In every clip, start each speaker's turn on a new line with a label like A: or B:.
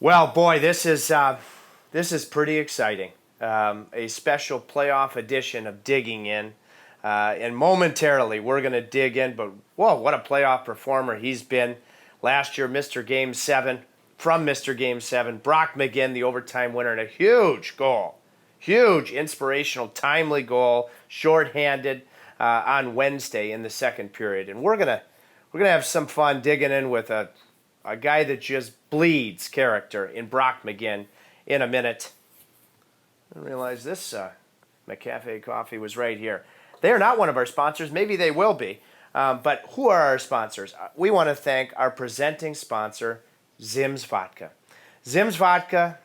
A: Well, boy, this is pretty exciting. A special playoff edition of Digging In, and momentarily we're going to dig in. But whoa, what a playoff performer he's been! Last year, Mr. Game Seven from Mr. Game Seven, Brock McGinn, the overtime winner, and a huge goal, huge inspirational, timely goal, shorthanded on Wednesday in the second period. And we're gonna have some fun digging in with a guy that just bleeds character in Brock McGinn in a minute. I didn't realize this McCafe Coffee was right here. They are not one of our sponsors. Maybe they will be. But who are our sponsors? We want to thank our presenting sponsor, Zim's Vodka. Zim's Vodka,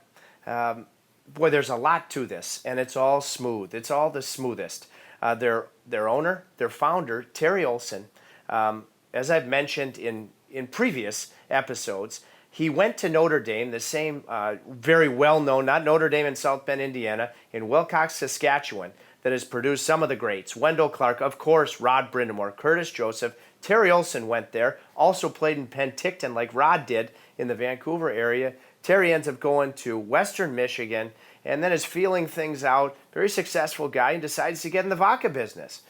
A: boy, there's a lot to this, and it's all smooth. It's all the smoothest. Their owner, their founder, Terry Olson, as I've mentioned in previous episodes, he went to Notre Dame, the same very well-known, not Notre Dame in South Bend, Indiana, in Wilcox, Saskatchewan, that has produced some of the greats. Wendell Clark, of course, Rod Brindamore, Curtis Joseph. Terry Olson went there, also played in Penticton like Rod did in the Vancouver area. Terry ends up going to Western Michigan and then is feeling things out. Very successful guy and decides to get in the vodka business.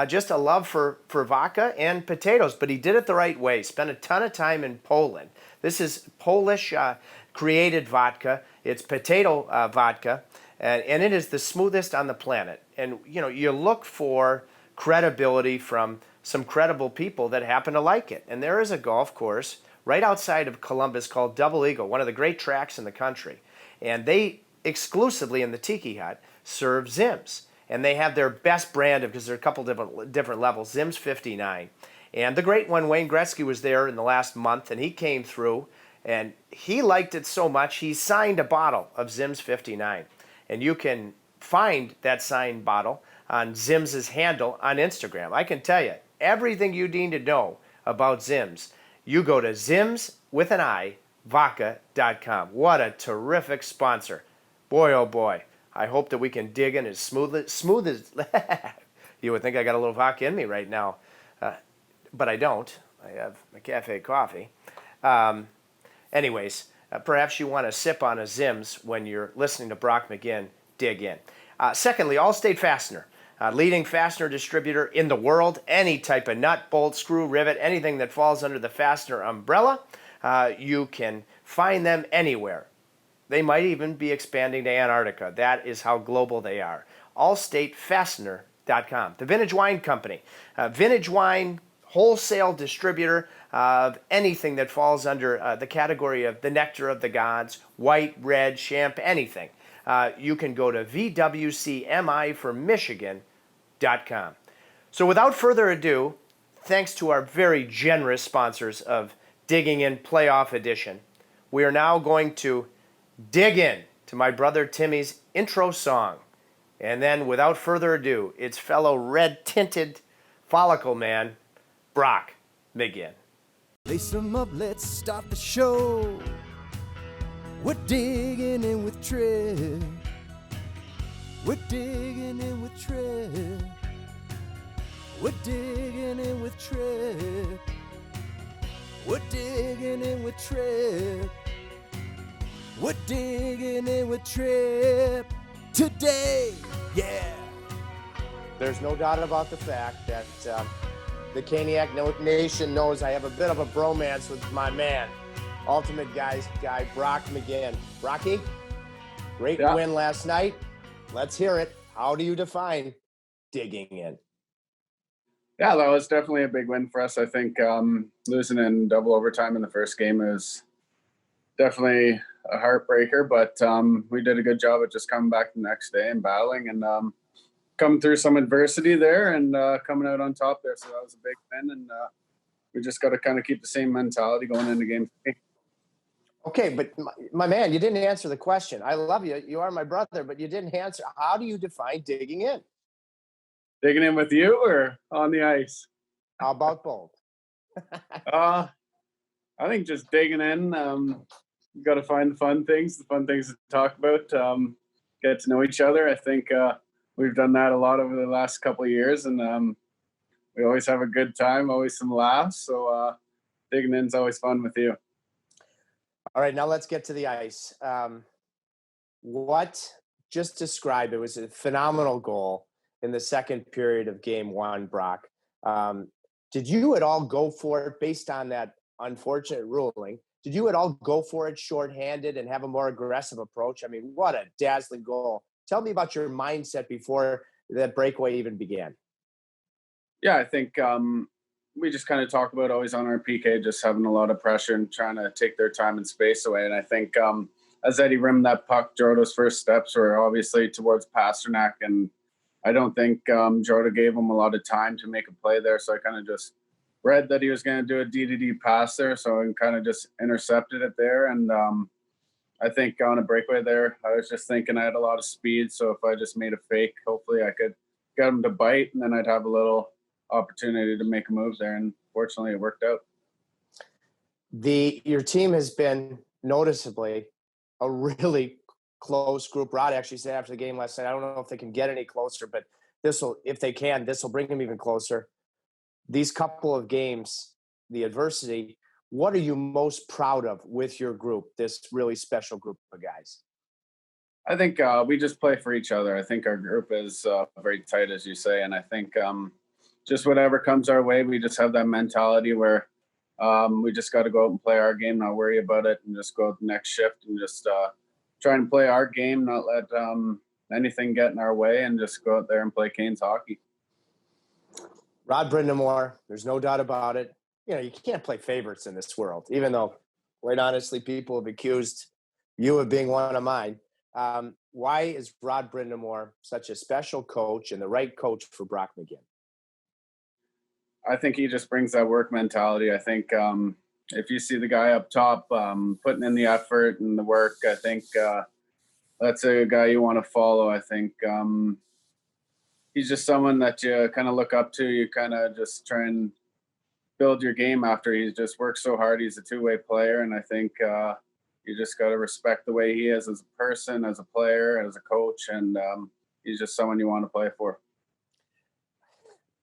A: Just a love for vodka and potatoes, but he did it the right way. Spent a ton of time in Poland. This is Polish created vodka. It's potato vodka, and it is the smoothest on the planet. And you look for credibility from some credible people that happen to like it. And there is a golf course right outside of Columbus called Double Eagle, one of the great tracks in the country. And they exclusively in the Tiki Hut serve Zims. And they have their best brand because there are a couple different levels, Zims 59. And the great one, Wayne Gretzky, was there in the last month, and he came through, and he liked it so much, he signed a bottle of Zims 59. And you can find that signed bottle on Zim's handle on Instagram. I can tell you, everything you need to know about Zims, you go to Zims with an I, vodka.com. What a terrific sponsor. Boy, oh boy. I hope that we can dig in as smooth as you would think I got a little vodka in me right now, but I don't. I have a cafe coffee. Anyways, perhaps you want to sip on a Zims when you're listening to Brock McGinn dig in. Secondly, Allstate Fastener, leading fastener distributor in the world. Any type of nut, bolt, screw, rivet, anything that falls under the fastener umbrella, you can find them anywhere. They might even be expanding to Antarctica. That is how global they are. AllStateFastener.com. The Vintage Wine Company. Vintage wine wholesale distributor of anything that falls under the category of the nectar of the gods, white, red, champ, anything. You can go to VWCMIforMichigan.com. So without further ado, thanks to our very generous sponsors of Digging In Playoff Edition, we are now going to dig in to my brother Timmy's intro song. And then, without further ado, it's fellow red-tinted follicle man, Brock McGinn.
B: Lace 'em up, let's start the show. We're digging in with Trip. We're digging in with Trip. We're digging in with Trip. We're digging in with Trip. We're digging in with Trip today, yeah.
A: There's no doubt about the fact that the Caniac Nation knows I have a bit of a bromance with my man, ultimate guy Brock McGinn. Brocky, great win last night. Let's hear it. How do you define digging in?
C: Yeah, that was definitely a big win for us. I think losing in double overtime in the first game is definitely a heartbreaker, but we did a good job of just coming back the next day and battling and coming through some adversity there and coming out on top there. So that was a big win, and we just got to kind of keep the same mentality going into game 3.
A: Okay, but my man, you didn't answer the question. I love you. You are my brother, but you didn't answer. How do you define digging in?
C: Digging in with you or on the ice?
A: How about both?
C: I think just digging in. You got to find the fun things to talk about, get to know each other. I think we've done that a lot over the last couple of years, and we always have a good time, always some laughs. So digging in is always fun with you.
A: All right, now let's get to the ice. What just described, it was a phenomenal goal in the second period of game one, Brock. Um, did you at all go for it based on that unfortunate ruling? Did you at all go for it shorthanded and have a more aggressive approach? I mean, what a dazzling goal. Tell me about your mindset before that breakaway even began.
C: Yeah, I think we just kind of talk about always on our PK, just having a lot of pressure and trying to take their time and space away. And I think as Eddie rimmed that puck, Jordo's first steps were obviously towards Pasternak. And I don't think Jordo gave him a lot of time to make a play there. So I kind of just read that he was going to do a D pass there. So I kind of just intercepted it there. And I think on a breakaway there, I was just thinking I had a lot of speed. So if I just made a fake, hopefully I could get him to bite, and then I'd have a little opportunity to make a move there. And fortunately, it worked out.
A: Your team has been noticeably a really close group. Rod actually said after the game last night, I don't know if they can get any closer, but if they can, this will bring them even closer. These couple of games, the adversity, what are you most proud of with your group, this really special group of guys?
C: I think we just play for each other. I think our group is very tight, as you say. And I think just whatever comes our way, we just have that mentality where we just got to go out and play our game, not worry about it, and just go out the next shift and just try and play our game, not let anything get in our way, and just go out there and play Canes hockey.
A: Rod Brind'Amour, there's no doubt about it. You know, you can't play favorites in this world, even though, quite honestly, people have accused you of being one of mine. Why is Rod Brind'Amour such a special coach and the right coach for Brock McGinn?
C: I think he just brings that work mentality. I think if you see the guy up top putting in the effort and the work, I think that's a guy you want to follow. I think he's just someone that you kind of look up to. You kind of just try and build your game after. He's just worked so hard. He's a two-way player, and I think you just got to respect the way he is as a person, as a player, as a coach, and he's just someone you want to play for.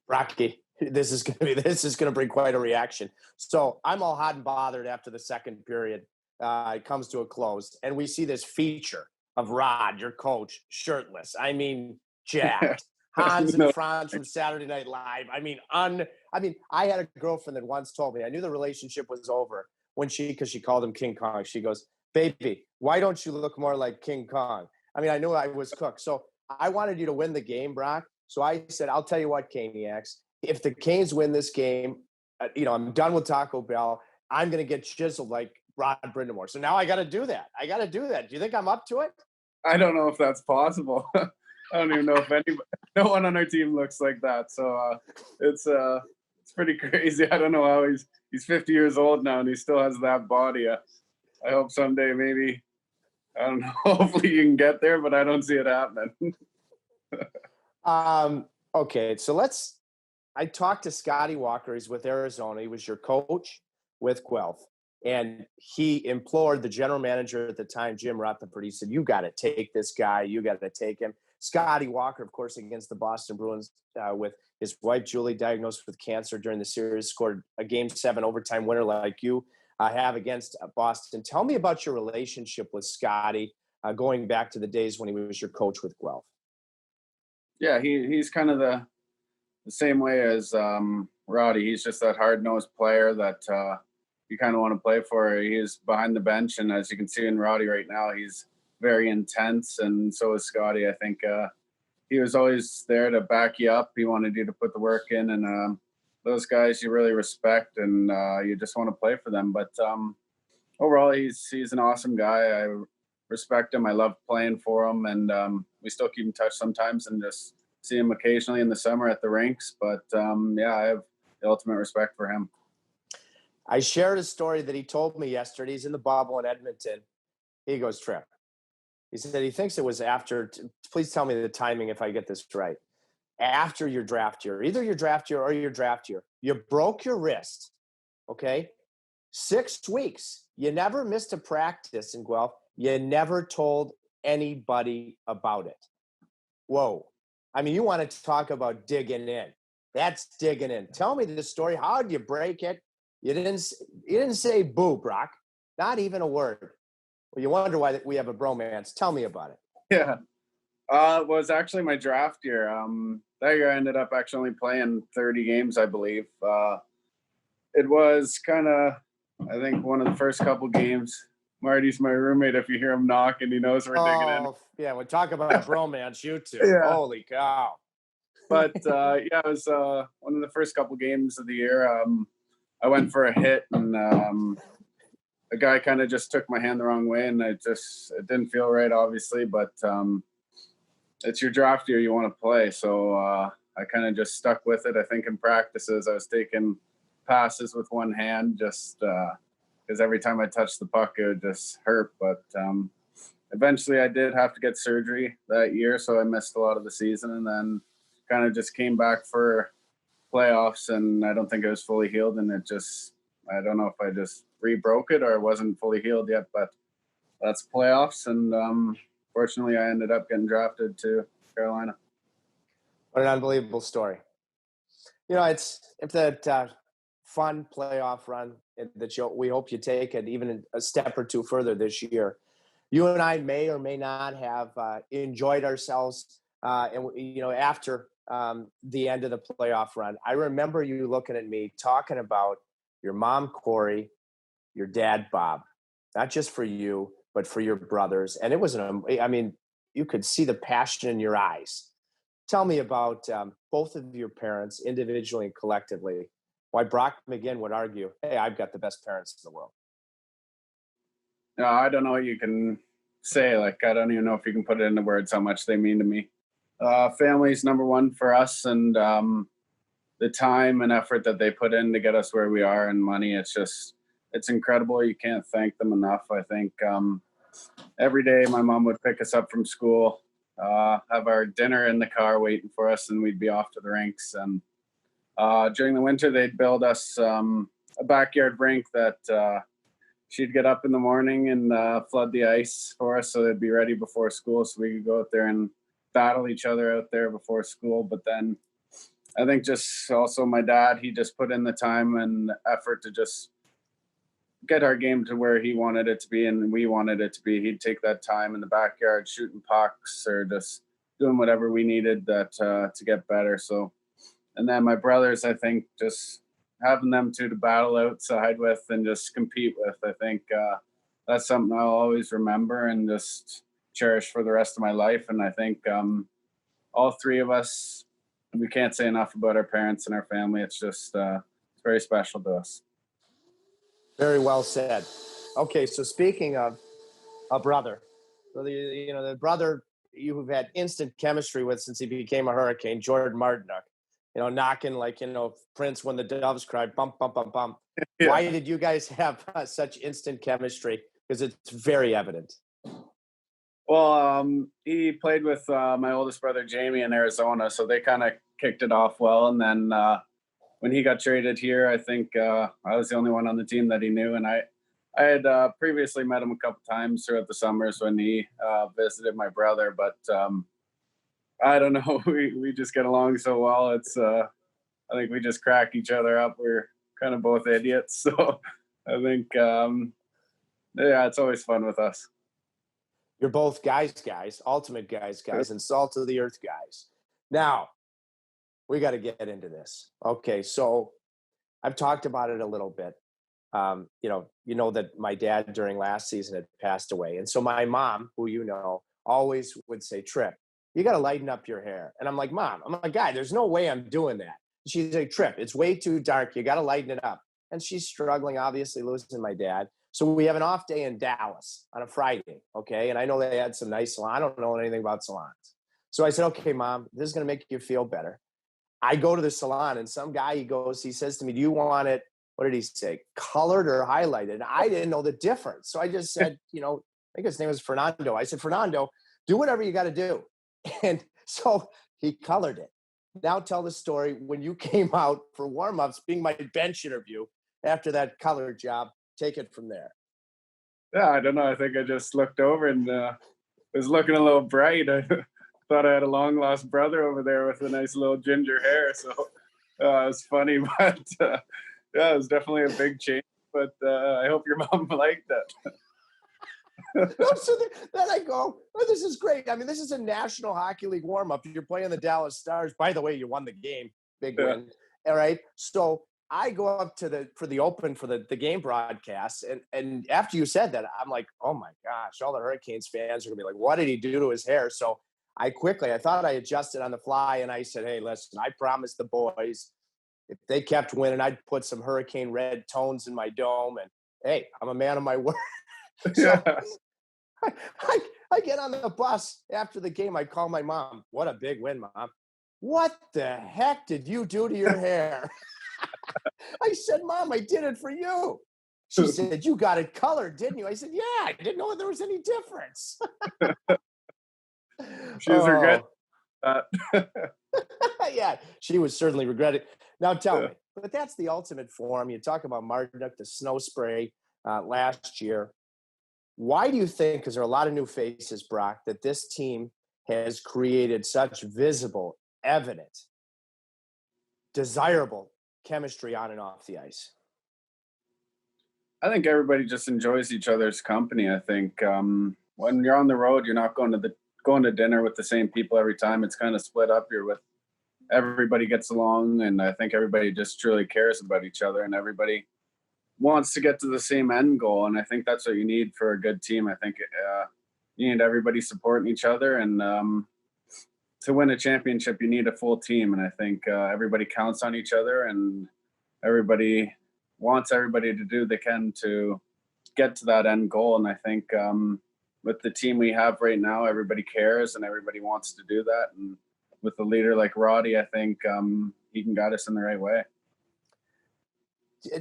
A: Rocky, this is going to bring quite a reaction. So I'm all hot and bothered after the second period. It comes to a close, and we see this feature of Rod, your coach, shirtless. I mean, jacked. Hans and Franz from Saturday Night Live. I mean, I had a girlfriend that once told me, I knew the relationship was over because she called him King Kong. She goes, baby, why don't you look more like King Kong? I mean, I knew I was cooked. So I wanted you to win the game, Brock. So I said, I'll tell you what, Caniacs, if the Canes win this game, I'm done with Taco Bell. I'm going to get chiseled like Rod Brind'Amour. So now I got to do that. Do you think I'm up to it?
C: I don't know if that's possible. I don't even know if no one on our team looks like that. So it's pretty crazy. I don't know how he's 50 years old now and he still has that body. I hope someday maybe, I don't know, hopefully you can get there, but I don't see it happening.
A: Okay, so I talked to Scotty Walker. He's with Arizona. He was your coach with Guelph. And he implored the general manager at the time, Jim Rutherford. He said, you got to take this guy. You got to take him. Scotty Walker, of course, against the Boston Bruins with his wife, Julie, diagnosed with cancer during the series, scored a Game 7 overtime winner like you have against Boston. Tell me about your relationship with Scotty going back to the days when he was your coach with Guelph.
C: Yeah, he's kind of the same way as Roddy. He's just that hard-nosed player that you kind of want to play for. He's behind the bench, and as you can see in Roddy right now, he's very intense, and so is Scotty. I think he was always there to back you up. He wanted you to put the work in, and those guys you really respect, and you just want to play for them. But overall, he's an awesome guy. I respect him. I love playing for him, and we still keep in touch sometimes and just see him occasionally in the summer at the rinks. But yeah, I have the ultimate respect for him.
A: I shared a story that he told me yesterday. He's in the bubble in Edmonton. He goes, Trip. He said he thinks it was after, please tell me the timing if I get this right, after your draft year, either your draft year or your draft year. You broke your wrist, okay? 6 weeks. You never missed a practice in Guelph. You never told anybody about it. Whoa. I mean, you want to talk about digging in. That's digging in. Tell me the story. How did you break it? You didn't say boo, Brock. Not even a word. Well, you wonder why we have a bromance. Tell me about it.
C: Yeah. It was actually my draft year. That year I ended up actually only playing 30 games, I believe. It was kind of, I think, one of the first couple games. Marty's my roommate. If you hear him knocking, he knows we're digging in.
A: Oh, yeah. We talk about a bromance, you two.
C: Yeah.
A: Holy cow.
C: But yeah, it was one of the first couple games of the year. I went for a hit, and a guy kind of just took my hand the wrong way, and it didn't feel right, obviously. But it's your draft year; you want to play, so I kind of just stuck with it. I think in practices, I was taking passes with one hand, just because every time I touched the puck, it would just hurt. But eventually, I did have to get surgery that year, so I missed a lot of the season, and then kind of just came back for playoffs, and I don't think it was fully healed, and I don't know if I just re-broke it or it wasn't fully healed yet, but that's playoffs, and fortunately I ended up getting drafted to Carolina.
A: What an unbelievable story. It's that fun playoff run that we hope you take it even a step or two further this year. You and I may or may not have enjoyed ourselves, and after the end of the playoff run. I remember you looking at me talking about your mom, Corey, your dad, Bob, not just for you, but for your brothers. And it was you could see the passion in your eyes. Tell me about both of your parents individually and collectively, why Brock McGinn would argue, hey, I've got the best parents in the world.
C: No, I don't know what you can say. Like, I don't even know if you can put it into words how much they mean to me. Family's number one for us, and the time and effort that they put in to get us where we are, and money, it's incredible. You can't thank them enough. I think every day my mom would pick us up from school, have our dinner in the car waiting for us, and we'd be off to the rinks. And during the winter, they'd build us a backyard rink that she'd get up in the morning and flood the ice for us so they'd be ready before school, so we could go out there and battle each other out there before school. But then I think just also my dad, he just put in the time and effort to just get our game to where he wanted it to be and we wanted it to be. He'd take that time in the backyard shooting pucks or just doing whatever we needed to get better. So, and then my brothers, I think just having them two to battle outside with and just compete with, I think that's something I'll always remember and just cherish for the rest of my life. And I think all three of us, we can't say enough about our parents and our family. It's just it's very special to us.
A: Very well said. Okay, so speaking of a brother, the brother you've had instant chemistry with since he became a Hurricane, Jordan Martinook, knocking like, Prince when the doves cried, bump, bump, bump, bump. Yeah. Why did you guys have such instant chemistry? Because it's very evident.
C: Well, he played with my oldest brother, Jamie, in Arizona, so they kind of kicked it off well. And then when he got traded here, I think I was the only one on the team that he knew. And I had previously met him a couple times throughout the summers when he visited my brother. But I don't know, we just get along so well. It's I think we just crack each other up. We're kind of both idiots. So I think, it's always fun with us.
A: You're both guys, ultimate guys, and salt of the earth guys. Now, we got to get into this. Okay, so I've talked about it a little bit. You know that my dad during last season had passed away. And so my mom, who always would say, Trip, you got to lighten up your hair. And I'm like, Mom, I'm like, guy, there's no way I'm doing that. She's like, Trip, it's way too dark. You got to lighten it up. And she's struggling, obviously, losing my dad. So we have an off day in Dallas on a Friday, okay? And I know they had some nice salons. I don't know anything about salons. So I said, okay, Mom, this is going to make you feel better. I go to the salon, and some guy, he says to me, do you want it, what did he say, colored or highlighted? And I didn't know the difference. So I just said, I think his name was Fernando. I said, Fernando, do whatever you got to do. And so he colored it. Now tell the story when you came out for warm-ups, being my bench interview after that color job. Take it from there.
C: Yeah, I don't know. I think I just looked over and was looking a little bright. I thought I had a long lost brother over there with a nice little ginger hair. So it was funny, but it was definitely a big change. but I hope your mom liked it.
A: Then I go, oh, this is great. I mean, this is a National Hockey League warm-up. You're playing the Dallas Stars. By the way, you won the game. Big win. All right. So I go up for the open for the game broadcast. And after you said that, I'm like, oh my gosh, all the Hurricanes fans are gonna be like, what did he do to his hair? So I thought I adjusted on the fly, and I said, hey, listen, I promised the boys if they kept winning, I'd put some hurricane red tones in my dome. And hey, I'm a man of my word. So I get on the bus after the game. I call my mom. What a big win, Mom. What the heck did you do to your hair? I said, Mom, I did it for you. She said, you got it colored, didn't you? I said, yeah, I didn't know there was any difference.
C: She was regretting that.
A: Yeah, she was certainly regretting. Now tell me, but that's the ultimate form. You talk about Marduk, the snow spray last year. Why do you think, because there are a lot of new faces, Brock, that this team has created such visible, evident, desirable chemistry on and off the ice?
C: I think everybody just enjoys each other's company. I think when you're on the road, you're not going to dinner with the same people every time. It's kind of split up. You're with everybody gets along, and I think everybody just truly cares about each other, and everybody wants to get to the same end goal. And I think that's what you need for a good team. I think you need everybody supporting each other, and to win a championship, you need a full team. And I think everybody counts on each other, and everybody wants everybody to do they can to get to that end goal. And I think with the team we have right now, everybody cares and everybody wants to do that. And with a leader like Roddy, I think he can guide us in the right way.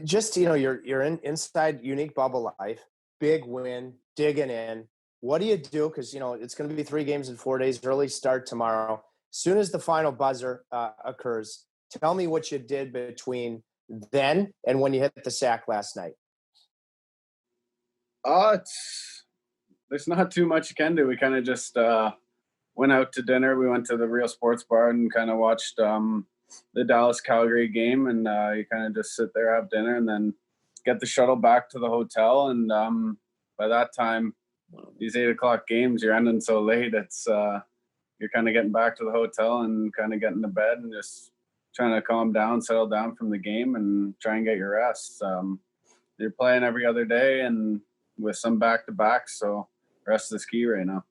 A: Just, you're inside Unique Bubble Life, big win, digging in. What do you do? Because, it's going to be 3 games in 4 days, early start tomorrow. As soon as the final buzzer occurs, tell me what you did between then and when you hit the sack last night.
C: There's not too much you can do. We kind of just went out to dinner. We went to the Real Sports Bar and kind of watched the Dallas-Calgary game, and you kind of just sit there, have dinner, and then get the shuttle back to the hotel. And by that time, these 8 o'clock games, you're ending so late. It's you're kind of getting back to the hotel and kind of getting to bed and just trying to calm down, settle down from the game, and try and get your rest. You're playing every other day and with some back-to-backs, so rest is key right now.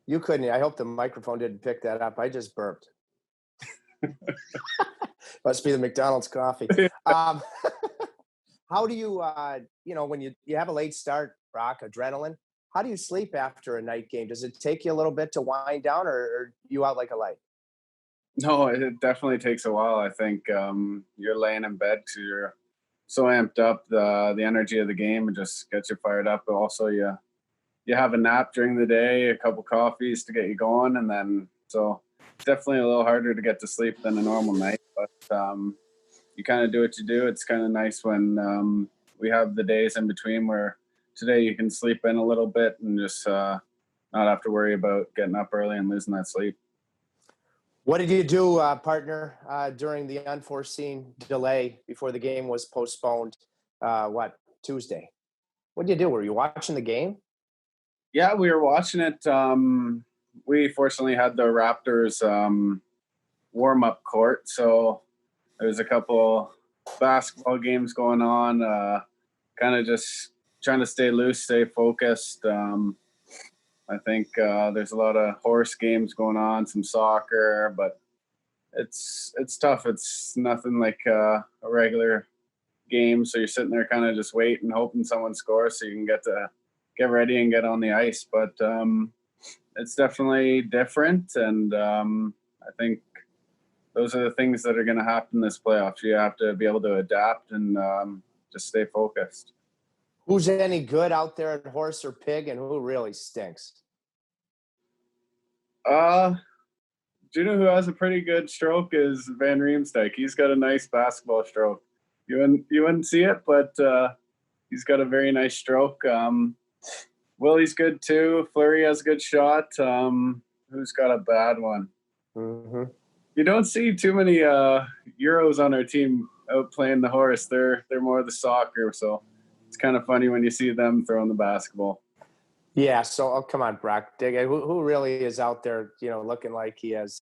A: You couldn't. I hope the microphone didn't pick that up. I just burped. Must be the McDonald's coffee. How do you, when you have a late start, Brock, adrenaline, how do you sleep after a night game? Does it take you a little bit to wind down, or you out like a light?
C: No, it definitely takes a while. I think you're laying in bed because you're so amped up. The energy of the game and just gets you fired up. But also, you have a nap during the day, a couple coffees to get you going, and then so it's definitely a little harder to get to sleep than a normal night. But you kind of do what you do. It's kind of nice when we have the days in between where today you can sleep in a little bit and just not have to worry about getting up early and losing that sleep.
A: What did you do, partner, during the unforeseen delay before the game was postponed? Tuesday? What did you do? Were you watching the game?
C: Yeah, we were watching it. We fortunately had the Raptors warm-up court, so there's a couple basketball games going on, kind of just trying to stay loose, stay focused. I think there's a lot of horse games going on, some soccer, but it's tough. It's nothing like a regular game, so you're sitting there kind of just waiting, hoping someone scores so you can get ready and get on the ice. But it's definitely different, and I think those are the things that are going to happen this playoffs. You have to be able to adapt and just stay focused.
A: Who's any good out there at horse or pig, and who really stinks?
C: Do you know who has a pretty good stroke is Van Riemsdyk. He's got a nice basketball stroke. You wouldn't see it, but he's got a very nice stroke. Willie's good too. Fleury has a good shot. Who's got a bad one?
A: Mm-hmm.
C: You don't see too many Euros on our team out playing the horse. They're more the soccer. So it's kind of funny when you see them throwing the basketball.
A: Yeah. So, oh, come on, Brock. Dig it. Who really is out there, looking like he has,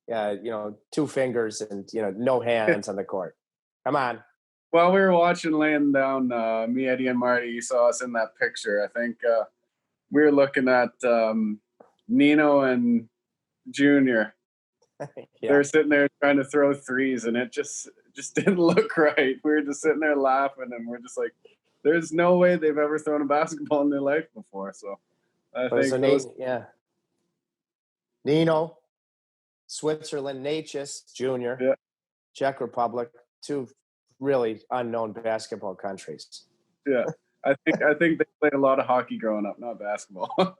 A: two fingers and, no hands on the court? Come on.
C: While we were watching laying down, me, Eddie, and Marty, you saw us in that picture. I think we were looking at Nino and Junior.
A: Yeah.
C: They're sitting there trying to throw threes, and it just didn't look right. We were just sitting there laughing, and we're just like, there's no way they've ever thrown a basketball in their life before. So I think those,
A: Nino, Switzerland, Natchez Jr.,
C: Yeah.
A: Czech Republic, two really unknown basketball countries.
C: yeah. I think they played a lot of hockey growing up, not basketball.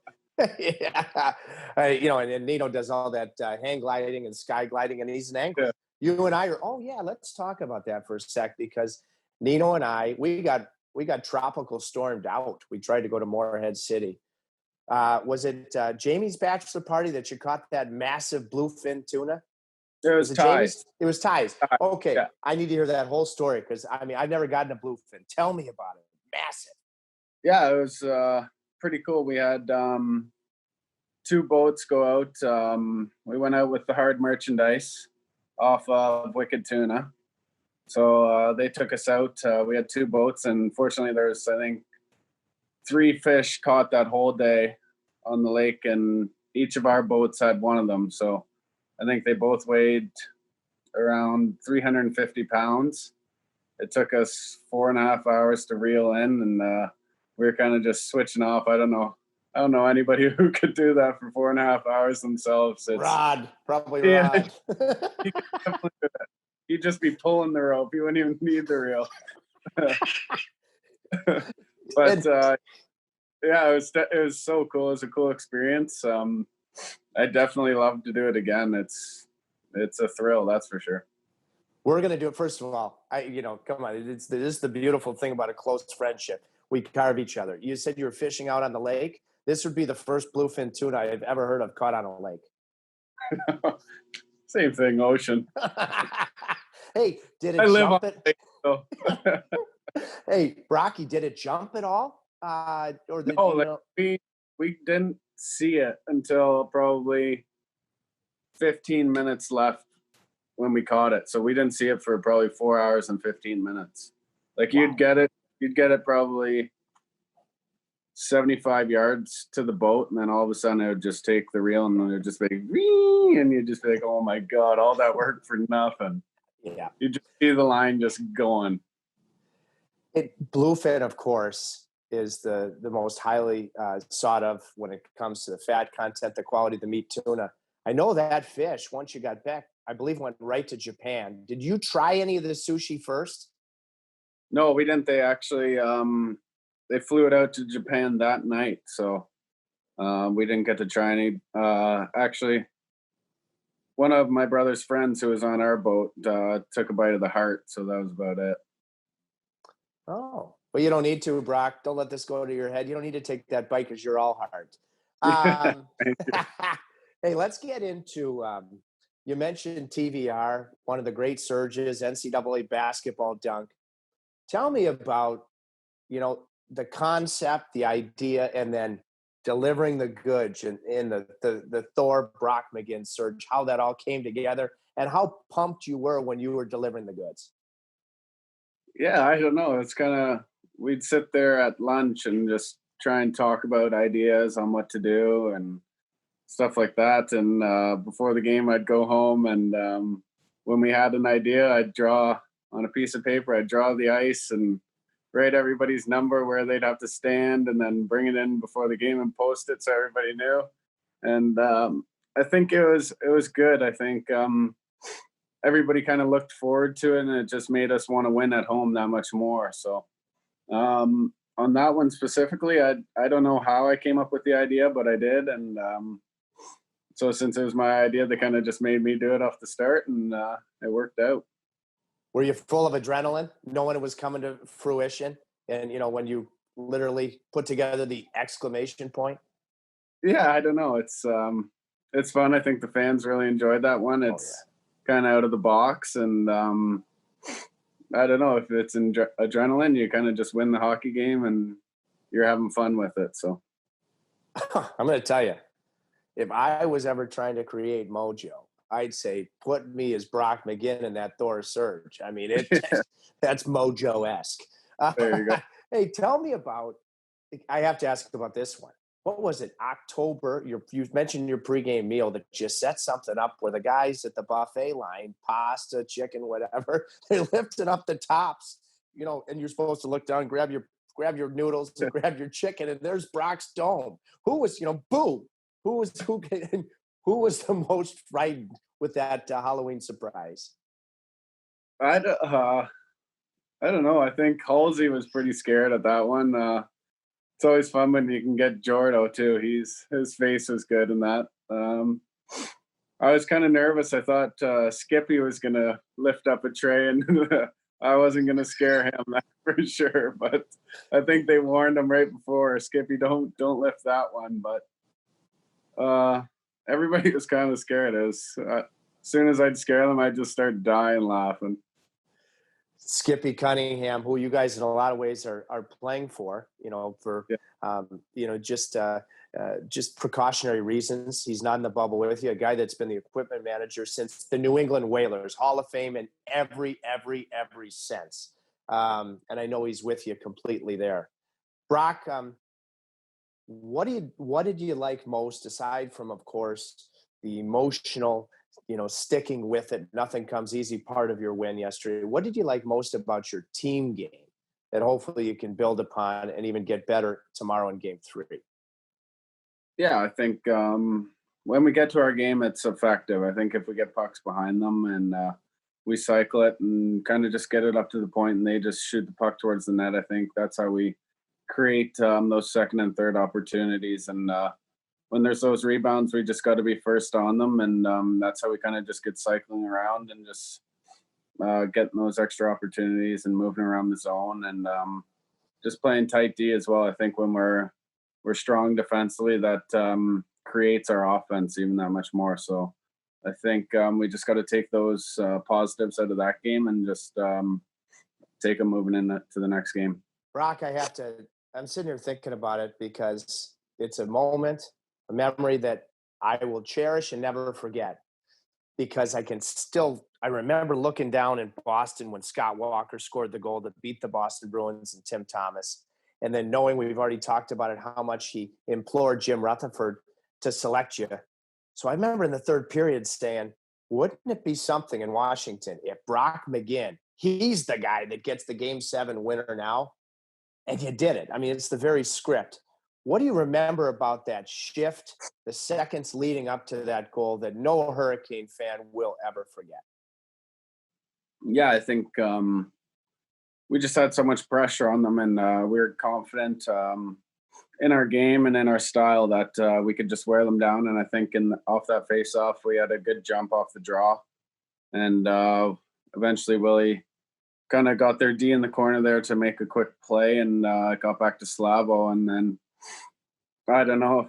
A: Yeah. And Nino does all that hang gliding and sky gliding, and he's an angler.
C: Yeah.
A: You and I are, let's talk about that for a sec, because Nino and I, we got tropical stormed out. We tried to go to Morehead City. Was it Jamie's bachelor party that you caught that massive bluefin tuna?
C: It was
A: it
C: ties.
A: Jamie's? It was ties. Okay.
C: Yeah.
A: I need to hear that whole story, because, I've never gotten a bluefin. Tell me about it. Massive.
C: Yeah, it was pretty cool. We had 2 boats go out. We went out with the hard merchandise off of Wicked Tuna. So they took us out. We had 2 boats, and fortunately there's, I think, 3 fish caught that whole day on the lake, and each of our boats had one of them. So I think they both weighed around 350 pounds. It took us 4.5 hours to reel in, and we were kind of just switching off. I don't know anybody who could do that for 4.5 hours themselves.
A: Rod.
C: Yeah. You'd just be pulling the rope. You wouldn't even need the reel. But yeah, it was so cool. It was a cool experience. I definitely love to do it again. It's a thrill, that's for sure.
A: We're going to do it. First of all, come on. This is the beautiful thing about a close friendship. We carve each other. You said you were fishing out on the lake. This would be the first bluefin tuna I've ever heard of caught on a lake.
C: Same thing, ocean.
A: Hey, did it
C: I live
A: jump
C: on
A: it?
C: lake, so.
A: Hey, Brocky, did it jump at all?
C: We didn't see it until probably 15 minutes left when we caught it. So we didn't see it for probably 4 hours and 15 minutes. Like, wow. You'd get it probably 75 yards to the boat, and then all of a sudden it would just take the reel, and it would just be, and you'd just be like, oh my God, all that work for nothing.
A: Yeah.
C: You just see the line just going.
A: Bluefin, of course, is the most highly sought of when it comes to the fat content, the quality of the meat tuna. I know that fish, once you got back, I believe went right to Japan. Did you try any of the sushi first?
C: No, we didn't. They actually, they flew it out to Japan that night. So we didn't get to try any. Actually, one of my brother's friends who was on our boat took a bite of the heart. So that was about it.
A: Oh, well, you don't need to, Brock. Don't let this go to your head. You don't need to take that bite because you're all heart. Hey, let's get into, you mentioned TVR, one of the great surges, NCAA basketball dunk. Tell me about, the concept, the idea, and then delivering the goods in the Thor Brock McGinn surge, how that all came together, and how pumped you were when you were delivering the goods.
C: Yeah, I don't know. It's kind of, we'd sit there at lunch and just try and talk about ideas on what to do and stuff like that. And before the game, I'd go home, and when we had an idea, I'd draw on a piece of paper. I'd draw the ice and write everybody's number where they'd have to stand, and then bring it in before the game and post it so everybody knew. And I think it was good. I think everybody kind of looked forward to it, and it just made us want to win at home that much more. So on that one specifically, I don't know how I came up with the idea, but I did. And so since it was my idea, they kind of just made me do it off the start, and it worked out.
A: Were you full of adrenaline, knowing it was coming to fruition? And, when you literally put together the exclamation point?
C: Yeah, I don't know. It's fun. I think the fans really enjoyed that one. It's kind of out of the box, and I don't know if it's adrenaline. You kind of just win the hockey game and you're having fun with it. So
A: I'm going to tell you, if I was ever trying to create mojo, I'd say put me as Brock McGinn in that Thor Surge. I mean, that's mojo esque.
C: there you go.
A: Hey, tell me about. I have to ask about this one. What was it? October. You mentioned your pregame meal that you set something up where the guys at the buffet line, pasta, chicken, whatever, they lifted up the tops, and you're supposed to look down, grab your noodles and grab your chicken, and there's Brock's dome. Who was, boo? Who was the most frightened with that Halloween surprise?
C: I don't know. I think Halsey was pretty scared at that one. It's always fun when you can get Jordo too. His face was good in that. I was kind of nervous. I thought Skippy was gonna lift up a tray, and I wasn't gonna scare him, that for sure. But I think they warned him right before. Skippy, don't lift that one. But everybody was kind of scared. It was as soon as I'd scare them, I'd just start dying laughing.
A: Skippy Cunningham, who you guys in a lot of ways are playing for, just precautionary reasons. He's not in the bubble with you. A guy that's been the equipment manager since the New England Whalers, Hall of Fame in every sense. And I know he's with you completely there. Brock, what did you like most, aside from, of course, the emotional, sticking with it, nothing comes easy part of your win yesterday? What did you like most about your team game that hopefully you can build upon and even get better tomorrow in game 3?
C: Yeah, I think when we get to our game, it's effective. I think if we get pucks behind them and we cycle it and kind of just get it up to the point and they just shoot the puck towards the net, I think that's how we create those second and third opportunities. And when there's those rebounds, we just got to be first on them. And that's how we kind of just get cycling around and just getting those extra opportunities and moving around the zone and just playing tight D as well. I think when we're strong defensively, that creates our offense even that much more. So I think we just got to take those positives out of that game and just take them moving into the next game.
A: Brock, I'm sitting here thinking about it because it's a moment, a memory that I will cherish and never forget, because I remember looking down in Boston when Scott Walker scored the goal that beat the Boston Bruins and Tim Thomas. And then knowing we've already talked about it, how much he implored Jim Rutherford to select you. So I remember in the third period saying, wouldn't it be something in Washington if Brock McGinn, he's the guy that gets the Game 7 winner now? And you did it. I mean, it's the very script. What do you remember about that shift, the seconds leading up to that goal that no Hurricane fan will ever forget?
C: Yeah, I think we just had so much pressure on them, and we were confident in our game and in our style that we could just wear them down. And I think off that face-off, we had a good jump off the draw. And eventually Willie kind of got their D in the corner there to make a quick play and got back to Slavo. And then I don't know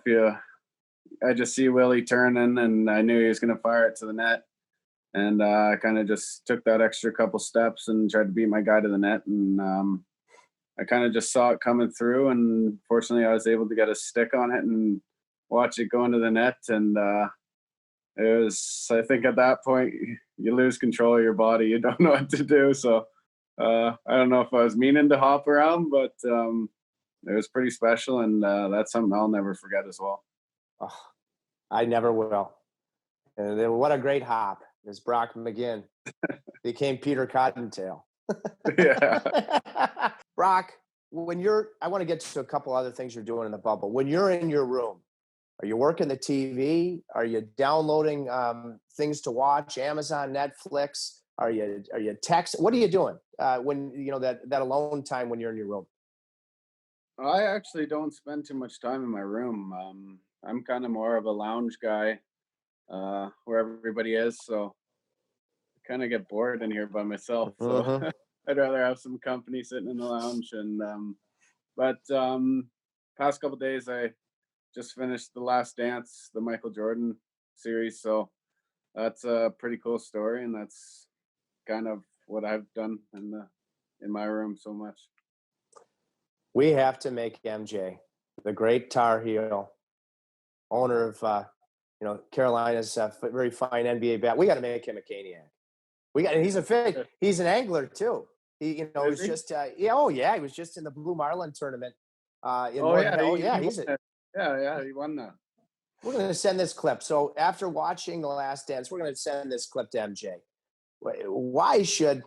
C: I just see Willie turning and I knew he was going to fire it to the net. And I kind of just took that extra couple steps and tried to beat my guy to the net. And I kind of just saw it coming through. And fortunately, I was able to get a stick on it and watch it go into the net. And it was, I think at that point, you lose control of your body. You don't know what to do. So I don't know if I was meaning to hop around, but it was pretty special. And that's something I'll never forget as well.
A: Oh, I never will. And then what a great hop. As Brock McGinn became Peter Cottontail.
C: Yeah.
A: Brock, I want to get to a couple other things you're doing in the bubble. When you're in your room, are you working the TV? Are you downloading things to watch, Amazon, Netflix? Are you texting? What are you doing when that alone time when you're in your room?
C: I actually don't spend too much time in my room. I'm kind of more of a lounge guy. Where everybody is, so I kind of get bored in here by myself. So I'd rather have some company sitting in the lounge. And but past couple days, I just finished The Last Dance, the Michael Jordan series. So that's a pretty cool story, and that's kind of what I've done in my room so much.
A: We have to make MJ, the great Tar Heel, owner of Carolina's very fine NBA bat. We got to make him a Caniac. And he's a fish. He's an angler too. He was just he was just in the Blue Marlin tournament. He won
C: that.
A: We're going to send this clip. So after watching The Last Dance, we're going to send this clip to MJ. Why should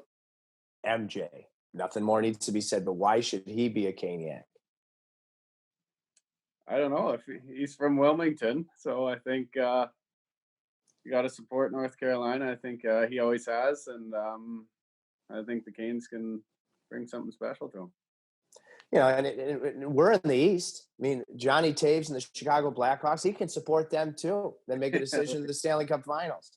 A: MJ? Nothing more needs to be said, but why should he be a Caniac?
C: I don't know. If he's from Wilmington, so I think you got to support North Carolina. I think he always has, and I think the Canes can bring something special to him.
A: And we're in the East. I mean, Johnny Taves and the Chicago Blackhawks, he can support them too. Then make a decision to the Stanley Cup Finals.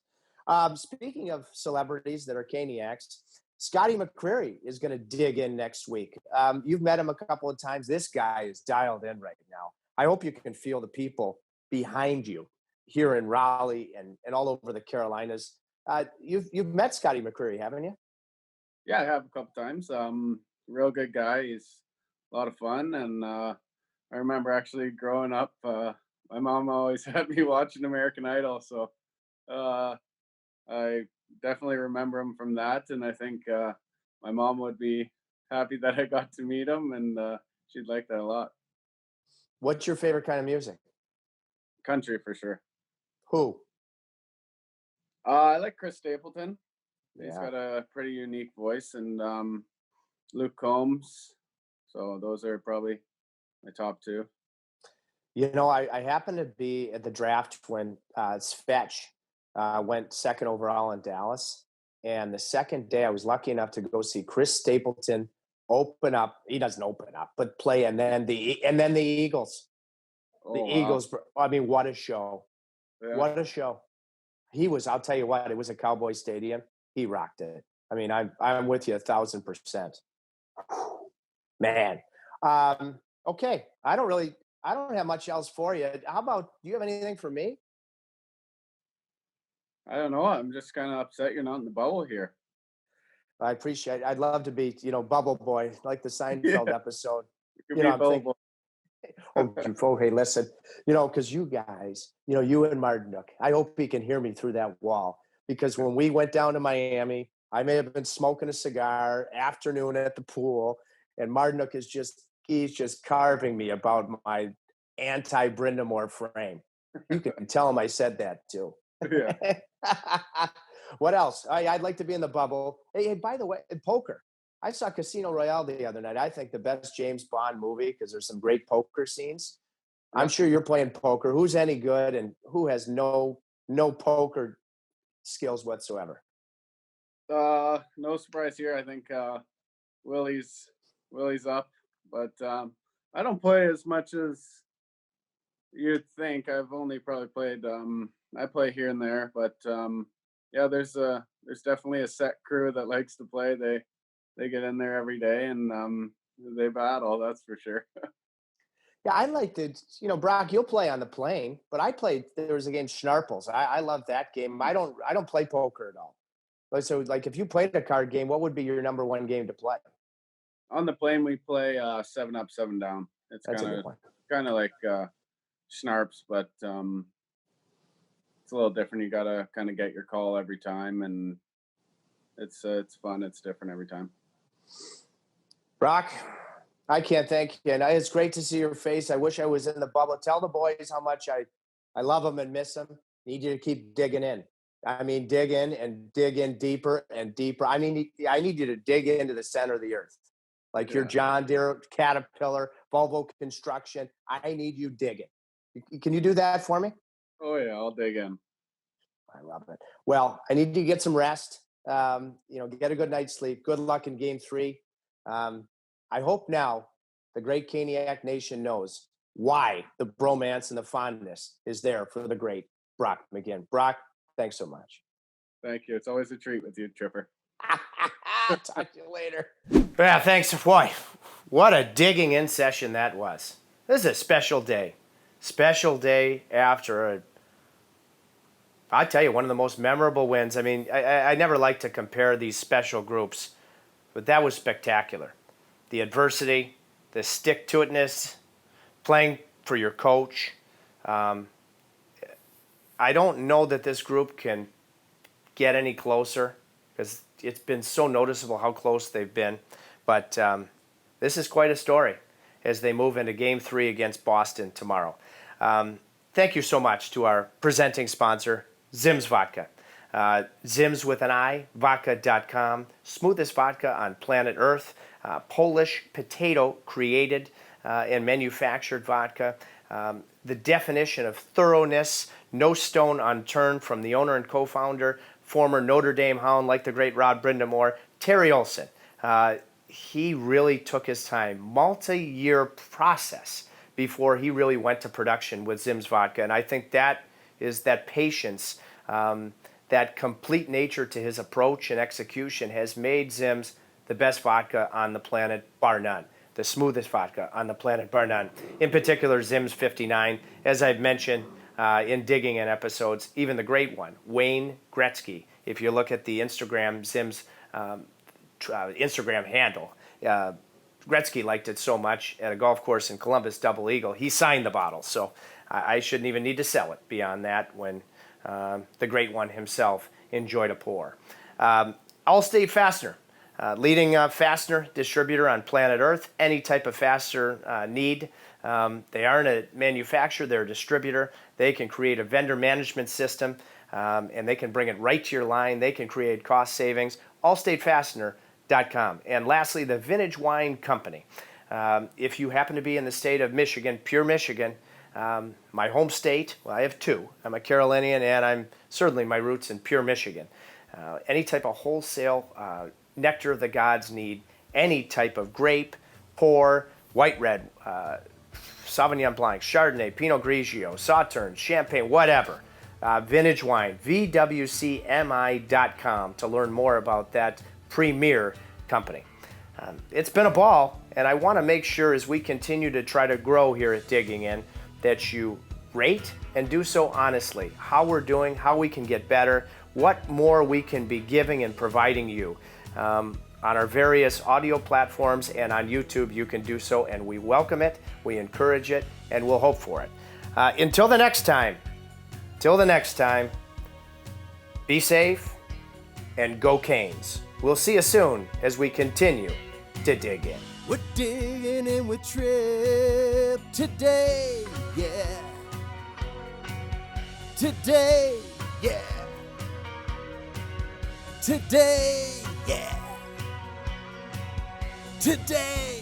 A: Speaking of celebrities that are Caniacs, Scotty McCreery is going to dig in next week. You've met him a couple of times. This guy is dialed in right now. I hope you can feel the people behind you here in Raleigh and all over the Carolinas. You've met Scotty McCreery, haven't you?
C: Yeah, I have a couple times. Real good guy. He's a lot of fun. And I remember actually growing up, my mom always had me watching American Idol. So I definitely remember him from that. And I think my mom would be happy that I got to meet him, and she'd like that a lot.
A: What's your favorite kind of music?
C: Country, for sure.
A: Who?
C: I like Chris Stapleton. He's got a pretty unique voice, and Luke Combs. So those are probably my top two.
A: I happened to be at the draft when Svetch went second overall in Dallas. And the second day, I was lucky enough to go see Chris Stapleton open up. He doesn't open up, but play. And then the Eagles. Eagles. I mean, what a show. Yeah. What a show. I'll tell you what, it was a Cowboy Stadium. He rocked it. I mean, I'm with you 1,000%. Man. Okay. I don't have much else for you. How about, do you have anything for me?
C: I don't know. I'm just kind of upset you're not in the bubble here.
A: I appreciate it. I'd love to be, bubble boy, like the Seinfeld episode. Hey, listen, because you guys, you and Marduk, I hope he can hear me through that wall. Because when we went down to Miami, I may have been smoking a cigar afternoon at the pool, and Marduk he's just carving me about my anti-Brindamore frame. You can tell him I said that too.
C: Yeah.
A: What else? I'd like to be in the bubble. Hey, by the way, poker. I saw Casino Royale the other night. I think the best James Bond movie because there's some great poker scenes. I'm sure you're playing poker. Who's any good and who has no poker skills whatsoever?
C: No surprise here. I think Willie's up, but I don't play as much as you'd think. I've only probably played. I play here and there, but there's definitely a set crew that likes to play. They get in there every day and they battle. That's for sure.
A: Yeah, I like to, Brock, you'll play on the plane, but there was a game, Schnarples. I love that game. I don't play poker at all. So, if you played a card game, what would be your number one game to play?
C: On the plane, we play 7 Up, 7 Down. It's kind of like Schnarps, but it's a little different. You got to kind of get your call every time, and it's fun. It's different every time.
A: Brock, I can't thank you. And it's great to see your face. I wish I was in the bubble. Tell the boys how much I love them and miss them. Need you to keep digging in. I mean, dig in and dig in deeper and deeper. I mean, I need you to dig into the center of the earth. Like your John Deere, Caterpillar, Volvo Construction. I need you digging. Can you do that for me?
C: Oh, yeah, I'll dig in.
A: I love it. Well, I need you to get some rest. Get a good night's sleep. Good luck in Game 3. I hope now the great Caniac Nation knows why the bromance and the fondness is there for the great Brock McGinn. Brock, thanks so much.
C: Thank you. It's always a treat with you, Tripper.
A: Talk to you later. Yeah, thanks. Boy, what a digging in session that was. This is a special day. Special day after I tell you, one of the most memorable wins. I mean, I never like to compare these special groups, but that was spectacular. The adversity, the stick-to-itness, playing for your coach. I don't know that this group can get any closer because it's been so noticeable how close they've been. But this is quite a story as they move into Game 3 against Boston tomorrow. Thank you so much to our presenting sponsor, Zim's Vodka. Zim's with an I, vodka.com. Smoothest vodka on planet Earth. Polish potato created and manufactured vodka. The definition of thoroughness, no stone unturned from the owner and co-founder, former Notre Dame Hound like the great Rod Brindamore, Terry Olson. He really took his time, multi-year process before he really went to production with Zim's Vodka. And I think that is that patience, that complete nature to his approach and execution has made Zim's the best vodka on the planet, bar none. The smoothest vodka on the planet, bar none. In particular, Zim's 59, as I've mentioned in Digging In episodes, even the great one, Wayne Gretzky. If you look at the Instagram, Zim's Instagram handle, Gretzky liked it so much at a golf course in Columbus, Double Eagle, he signed the bottle. So I shouldn't even need to sell it beyond that when the great one himself enjoyed a pour. Allstate Fastener, leading fastener distributor on planet Earth. Any type of fastener need. They aren't a manufacturer, they're a distributor. They can create a vendor management system and they can bring it right to your line. They can create cost savings. AllStateFastener.com. And lastly, the Vintage Wine Company. If you happen to be in the state of Michigan, pure Michigan, my home state, well, I have two. I'm a Carolinian and I'm certainly my roots in pure Michigan. Any type of wholesale nectar the gods need, any type of grape, pour, white red, Sauvignon Blanc, Chardonnay, Pinot Grigio, Sauternes, Champagne, whatever. Vintage Wine, VWCMI.com to learn more about that premier company. It's been a ball, and I want to make sure as we continue to try to grow here at Digging In that you rate and do so honestly. How we're doing, how we can get better, what more we can be giving and providing you. On our various audio platforms and on YouTube, you can do so, and we welcome it, we encourage it, and we'll hope for it. Until the next time, be safe and go Canes. We'll see you soon as we continue to dig in.
B: We're digging in with Trip today, yeah. Today, yeah. Today, yeah. Today.